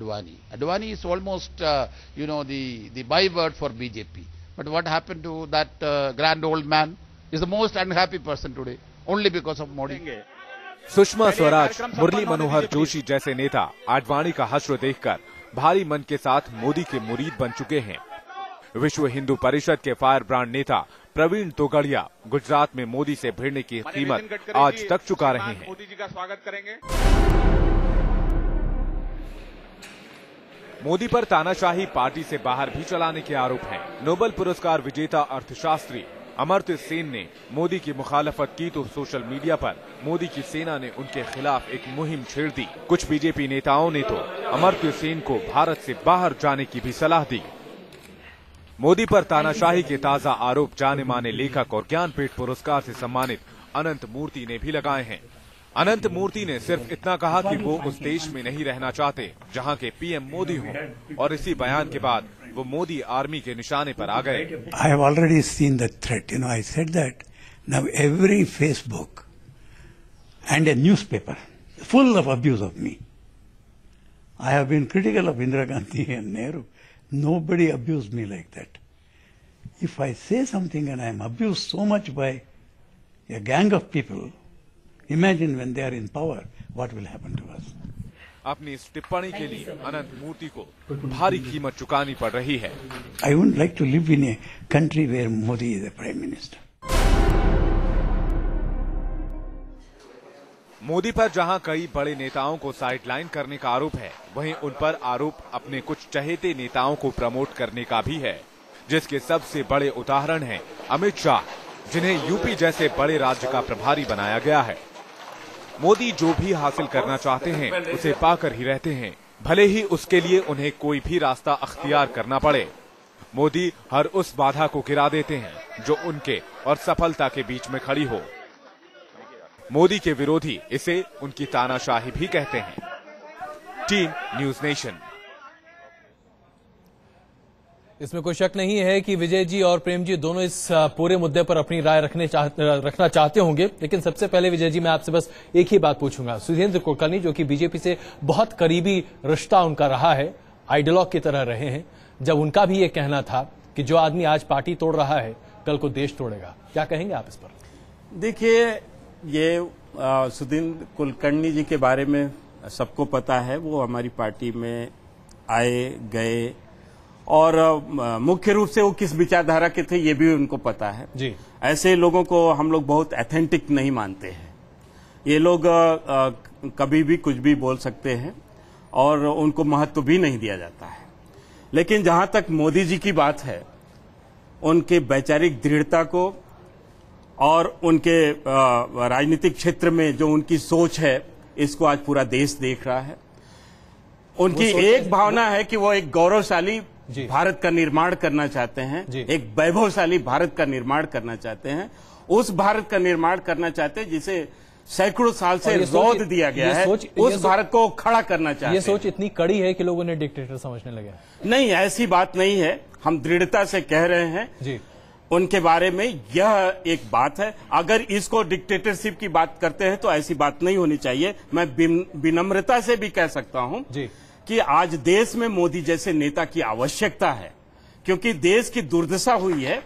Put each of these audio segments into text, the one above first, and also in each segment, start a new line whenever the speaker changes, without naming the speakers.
Advani. Advani is almost, the byword for BJP. But what happened to that grand old man? Is the most unhappy person today, only because of Modi.
Sushma Swaraj, Murli Manohar Joshi जैसे नेता आडवाणी का हश्र देखकर भारी मन के साथ मोदी के मुरीद बन चुके हैं। विश्व हिंदू परिषद के फायर ब्रांड नेता प्रवीण तोगड़िया गुजरात में मोदी से भिड़ने की कीमत आज तक चुका रहे हैं।
मोदी जी का स्वागत करेंगे।
मोदी पर तानाशाही पार्टी से बाहर भी चलाने के आरोप हैं। नोबेल पुरस्कार विजेता अर्थशास्त्री अमर्त्य सेन ने मोदी की मुखालफत की तो सोशल मीडिया पर मोदी की सेना ने उनके खिलाफ एक मुहिम छेड़ दी। कुछ बीजेपी नेताओं ने तो अमर्त्य सेन को भारत से बाहर जाने की भी सलाह दी। मोदी पर तानाशाही के ताजा आरोप जाने माने लेखक और ज्ञानपीठ पुरस्कार से सम्मानित अनंत मूर्ति ने भी लगाए हैं। अनंत मूर्ति ने सिर्फ इतना कहा कि वो उस देश में नहीं रहना चाहते जहां के पीएम मोदी हों, और इसी बयान के बाद वो मोदी आर्मी के निशाने पर आ गए।
I have already seen the threat. I said that now every Facebook and a newspaper full of abuse of me. I have been critical of Indira Gandhi and Nehru. Nobody abused me like that. If I say something and I am abused so much by a gang of people, imagine when they are in power, what will happen to us.
अपनी इस टिप्पणी के लिए अनंत मूर्ति को भारी कीमत चुकानी पड़ रही है।
I wouldn't like to live in a country where Modi is the Prime Minister.
Modi पर जहां कई बड़े नेताओं को साइडलाइन करने का आरोप है, वहीं उन पर आरोप अपने कुछ चहेते नेताओं को प्रमोट करने का भी है, जिसके सबसे बड़े उदाहरण हैं अमित शाह, जिन्हें यूपी जैसे बड़े राज्य का प्रभारी बनाया गया है। मोदी जो भी हासिल करना चाहते हैं उसे पाकर ही रहते हैं, भले ही उसके लिए उन्हें कोई भी रास्ता अख्तियार करना पड़े। मोदी हर उस बाधा को गिरा देते हैं जो उनके और सफलता के बीच में खड़ी हो। मोदी के विरोधी इसे उनकी तानाशाही भी कहते हैं। Team news nation.
इसमें कोई शक नहीं है कि विजय जी और प्रेम जी दोनों इस पूरे मुद्दे पर अपनी राय रखना चाहते होंगे, लेकिन सबसे पहले विजय जी मैं आपसे बस एक ही बात पूछूंगा। सुधींद्र कुलकर्णी जो कि बीजेपी से बहुत करीबी रिश्ता उनका रहा है, आइडियलॉग की तरह रहे हैं, जब उनका भी ये कहना था कि जो आदमी आज पार्टी तोड़ रहा है कल को देश तोड़ेगा, क्या कहेंगे आप इस पर?
देखिए, ये सुधींद्र कुलकर्णी जी के बारे में सबको पता है। वो हमारी पार्टी में आए गए और मुख्य रूप से वो किस विचारधारा के थे ये भी उनको पता है
जी।
ऐसे लोगों को हम लोग बहुत ऑथेंटिक नहीं मानते हैं। ये लोग कभी भी कुछ भी बोल सकते हैं और उनको महत्व भी नहीं दिया जाता है। लेकिन जहां तक मोदी जी की बात है, उनके वैचारिक दृढ़ता को और उनके राजनीतिक क्षेत्र में जो उनकी सोच है, इसको आज पूरा देश देख रहा है। उनकी एक भावना है कि वो एक गौरवशाली भारत का निर्माण करना चाहते हैं, एक वैभवशाली भारत का निर्माण करना चाहते हैं, उस भारत का निर्माण करना चाहते हैं जिसे सैकड़ों साल से रौंद दिया गया है, उस भारत को खड़ा करना चाहते हैं।
ये सोच इतनी कड़ी है कि लोग उन्हें डिक्टेटर समझने लगे।
नहीं, ऐसी बात नहीं है। हम दृढ़ता से कह रहे हैं
जी।
उनके बारे में यह एक बात है। अगर इसको डिक्टेटरशिप की बात करते हैं तो ऐसी बात नहीं होनी चाहिए। मैं विनम्रता से भी कह सकता हूं कि आज देश में मोदी जैसे नेता की आवश्यकता है, क्योंकि देश की दुर्दशा हुई है।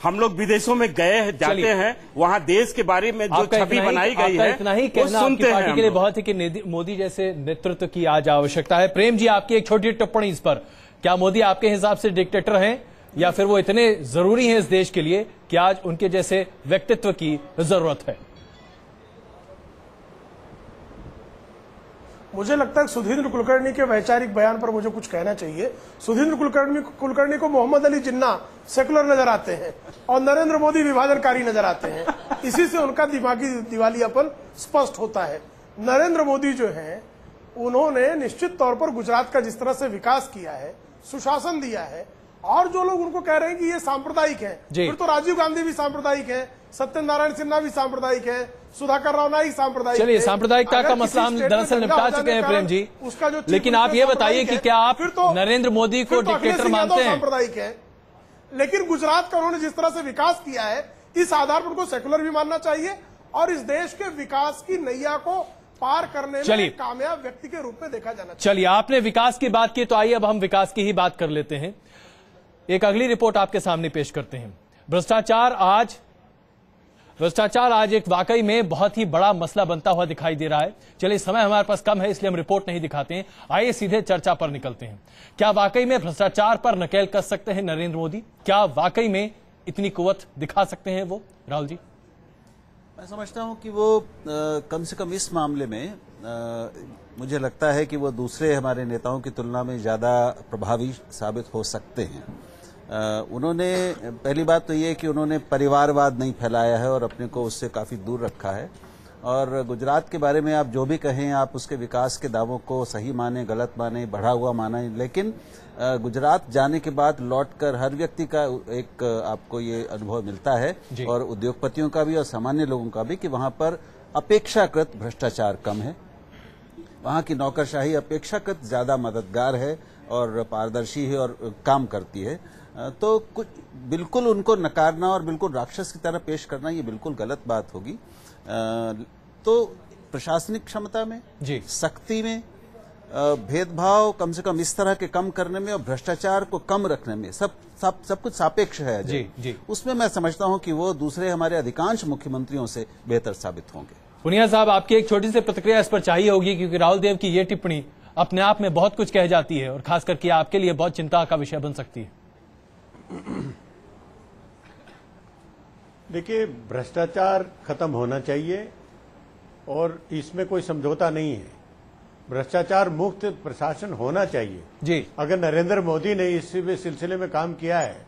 हम लोग विदेशों में गए जाते हैं, वहां देश के बारे में जो छवि बनाई गई है
इतना ही कहना आपकी पार्टी के लिए बहुत है कि मोदी जैसे नेतृत्व की आज आवश्यकता है। प्रेम जी, आपकी एक छोटी टिप्पणी इस पर, क्या मोदी आपके हिसाब से डिक्टेटर हैं या फिर वो इतने जरूरी हैं इस देश के लिए कि आज उनके जैसे व्यक्तित्व की जरूरत है?
मुझे लगता है सुधींद्र कुलकर्णी के वैचारिक बयान पर मुझे कुछ कहना चाहिए। सुधींद्र कुलकर्णी को मोहम्मद अली जिन्ना सेकुलर नजर आते हैं और नरेंद्र मोदी विभाजनकारी नजर आते हैं। इसी से उनका दिमागी दिवालियापन स्पष्ट होता है। नरेंद्र मोदी जो है, उन्होंने निश्चित तौर पर गुजरात का जिस तरह से विकास किया है, सुशासन दिया है, और जो लोग उनको कह रहे हैं कि ये सांप्रदायिक है, फिर तो राजीव गांधी भी सांप्रदायिक है, सत्यनारायण सिन्हा भी सांप्रदायिक है, सुधाकर राव नाइक सांप्रदायिक।
चलिए, सांप्रदायिकता का मसला हम दरअसल निपटा चुके हैं प्रेम जी, उसका जो लेकिन आप ये बताइए कि क्या आप नरेंद्र मोदी को डिक्टेटर मानते हैं?
सांप्रदायिक है, लेकिन गुजरात का उन्होंने जिस तरह से विकास किया है, इस आधार पर उनको सेकुलर भी मानना चाहिए और इस देश के विकास की नैया को पार करने
चलिए।
में कामयाब व्यक्ति के रूप में देखा जाना चाहिए।
चलिए, आपने विकास की बात की तो आइए अब हम विकास की ही बात कर लेते हैं। एक अगली रिपोर्ट आपके सामने पेश करते हैं। भ्रष्टाचार आज एक वाकई में बहुत ही बड़ा मसला बनता हुआ दिखाई दे रहा है। चलिए, समय हमारे पास कम है इसलिए हम रिपोर्ट नहीं दिखाते हैं, आइए सीधे चर्चा पर निकलते हैं। क्या वाकई में भ्रष्टाचार पर नकेल कस सकते हैं नरेंद्र मोदी? क्या वाकई में इतनी कुव्वत दिखा सकते हैं वो? राहुल जी,
मैं समझता हूं कि वो कम से कम इस मामले में मुझे लगता है कि वो दूसरे हमारे नेताओं की तुलना में ज्यादा प्रभावी साबित हो सकते हैं। उन्होंने पहली बात तो ये कि उन्होंने परिवारवाद नहीं फैलाया है और अपने को उससे काफी दूर रखा है। और गुजरात के बारे में आप जो भी कहें, आप उसके विकास के दावों को सही माने, गलत माने, बढ़ा हुआ माने, लेकिन गुजरात जाने के बाद लौटकर हर व्यक्ति का एक आपको ये अनुभव मिलता है, और उद्योगपतियों का भी और सामान्य लोगों का भी, कि वहां पर अपेक्षाकृत भ्रष्टाचार कम है। वहां की नौकरशाही अपेक्षाकृत ज्यादा मददगार है और पारदर्शी है और काम करती है। तो कुछ बिल्कुल उनको नकारना और बिल्कुल राक्षस की तरह पेश करना ये बिल्कुल गलत बात होगी। तो प्रशासनिक क्षमता में, सख्ती में, भेदभाव कम से कम इस तरह के कम करने में और भ्रष्टाचार को कम रखने में सब कुछ सापेक्ष है। जी। उसमें मैं समझता हूं कि वो दूसरे हमारे अधिकांश मुख्यमंत्रियों से बेहतर साबित होंगे।
पुनिया साहब, आपकी एक छोटी सी प्रतिक्रिया इस पर चाहिए होगी, क्योंकि राहुल देव की ये टिप्पणी अपने आप में बहुत कुछ कह जाती है और खास करके आपके लिए बहुत चिंता का विषय बन सकती है।
देखिए, भ्रष्टाचार खत्म होना चाहिए और इसमें कोई समझौता नहीं है। भ्रष्टाचार मुक्त प्रशासन होना चाहिए
जी।
अगर नरेंद्र मोदी ने इस सिलसिले में काम किया है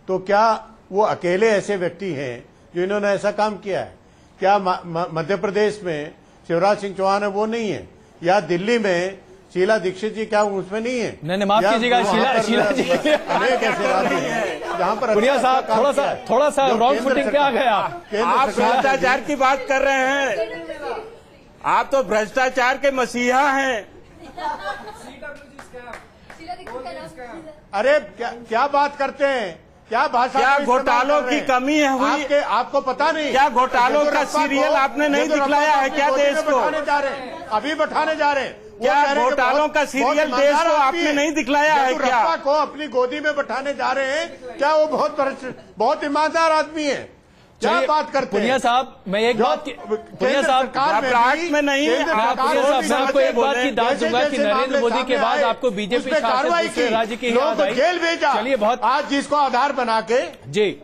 तो क्या वो अकेले ऐसे व्यक्ति हैं जो इन्होंने ऐसा काम किया है? क्या मध्य प्रदेश में शिवराज सिंह चौहान है वो नहीं है? या दिल्ली में शीला दीक्षित जी क्या उसमें नहीं है?
नहीं, माफ कीजिएगा, शीला जी
अनेक ऐसे राज्य हैं जहां पर
पुनिया साहब थोड़ा सा रॉन्ग फुटिंग पे आ गए आप
भ्रष्टाचार की बात कर रहे हैं। आप तो भ्रष्टाचार के मसीहा हैं।
अरे क्या बात करते हैं? क्या भाषा?
क्या घोटालों की कमी है हुई?
आपको पता नहीं?
क्या घोटालों का सीरियल आपने नहीं दिखलाया है क्या देश को?
अभी बैठाने जा रहे हैं।
क्या घोटालों का सीरियल देश को आपने नहीं दिखलाया है क्या?
को अपनी गोदी में बैठाने जा रहे हैं। क्या वो बहुत ईमानदार आदमी है? क्या बात करते हैं?
पुनिया साहब, मैं एक बात पुनिया साहब
में नहीं,
मैं आपको एक बात की दाद दूंगा कि नरेंद्र मोदी के बाद आपको बीजेपी शासित राज्य की
जेल भेजा।
चलिए, बहुत
आज जिसको आधार बना के।
जी,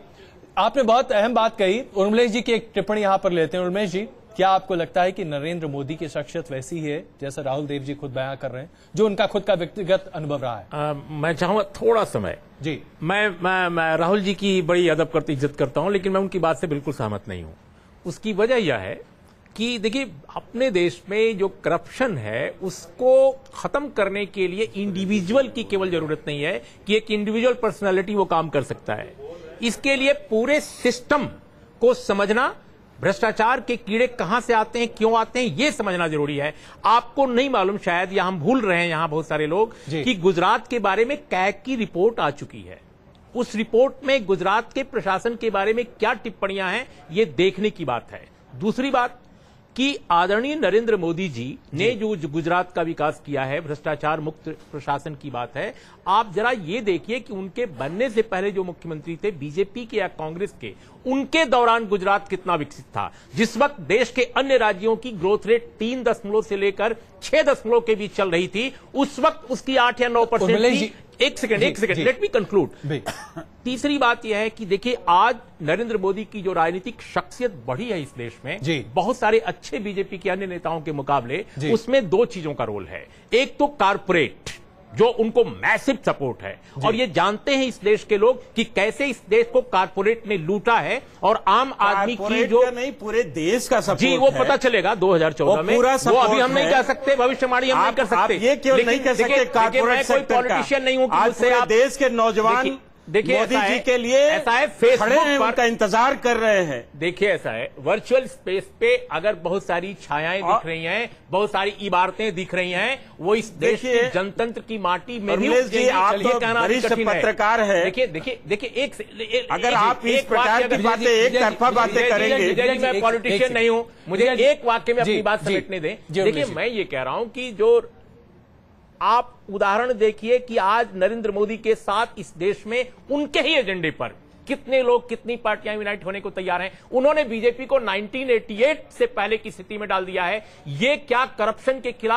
आपने बहुत अहम बात कही। उर्मिलेश जी की एक टिप्पणी यहाँ पर लेते हैं। उर्मिलेश जी, क्या आपको लगता है कि नरेंद्र मोदी की शख्सियत वैसी है जैसा राहुल देव जी खुद बयां कर रहे हैं, जो उनका खुद का व्यक्तिगत अनुभव रहा है?
मैं चाहूंगा थोड़ा समय
जी।
मैं राहुल जी की बड़ी इज्जत करता हूं, लेकिन मैं उनकी बात से बिल्कुल सहमत नहीं हूं। उसकी वजह यह है कि देखिए, अपने देश में जो करप्शन है उसको खत्म करने के लिए इंडिविजुअल की केवल जरूरत नहीं है कि एक इंडिविजुअल पर्सनालिटी वो काम कर सकता है। इसके लिए पूरे सिस्टम को समझना, भ्रष्टाचार के कीड़े कहां से आते हैं, क्यों आते हैं, यह समझना जरूरी है। आपको नहीं मालूम शायद, या हम भूल रहे हैं यहां बहुत सारे लोग, कि गुजरात के बारे में कैग की रिपोर्ट आ चुकी है। उस रिपोर्ट में गुजरात के प्रशासन के बारे में क्या टिप्पणियां हैं, ये देखने की बात है। दूसरी बात कि आदरणीय नरेंद्र मोदी जी ने जो गुजरात का विकास किया है, भ्रष्टाचार मुक्त प्रशासन की बात है। आप जरा ये देखिए कि उनके बनने से पहले जो मुख्यमंत्री थे, बीजेपी के या कांग्रेस के, उनके दौरान गुजरात कितना विकसित था। जिस वक्त देश के अन्य राज्यों की ग्रोथ रेट 3 से लेकर 6 के बीच चल रही थी, उस वक्त उसकी 8 या 9% थी। एक सेकंड, लेट मी कंक्लूड। तीसरी बात यह है कि देखिए, आज नरेंद्र मोदी की जो राजनीतिक शख्सियत बढ़ी है इस देश में, बहुत सारे अच्छे बीजेपी के अन्य नेताओं के मुकाबले, उसमें 2 चीजों का रोल है। एक तो कारपोरेट, जो उनको मैसिव सपोर्ट है, और ये जानते हैं इस देश के लोग कि कैसे इस देश को कारपोरेट ने लूटा है, और आम आदमी की जो
नहीं, पूरे देश का सपोर्ट
जी, वो पता चलेगा 2014 में। वो अभी हम नहीं कह सकते, भविष्यवाणी हम नहीं कर सकते।
ये क्यों नहीं कह सकते?
मैं कोई पॉलिटिशियन नहीं हूं कि मुझसे आप
देश के नौजवान
देखिए
मोदी
ऐसा
जी
है,
के लिए
ऐसा है, फेसबुक
खड़े हैं,
पर
उनका इंतजार कर रहे हैं।
देखिए ऐसा है, वर्चुअल स्पेस पे अगर बहुत सारी छायाएं दिख रही हैं, बहुत सारी इबारतें दिख रही हैं, वो इस देश की जनतंत्र की माटी में भी
कमलेश जी, आप
चलिए
तो
कहना
वरिष्ठ
कठिन है।
पत्रकार है।
देखिए
अगर आप इस प्रकार की बातें एक तरफा बातें करेंगे।
विजय जी, मैं पॉलिटिशियन नहीं हूं, मुझे एक वाक्य में अपनी बात समेटने दें। देखिए मैं ये कह रहा हूं कि जो आप उदाहरण देखिए कि आज नरेंद्र मोदी के साथ इस देश में उनके ही एजेंडे पर कितने लोग, कितनी पार्टियां यूनाइट होने को तैयार हैं। उन्होंने बीजेपी को 1988 से पहले की स्थिति में डाल दिया है। ये क्या करप्शन के खिलाफ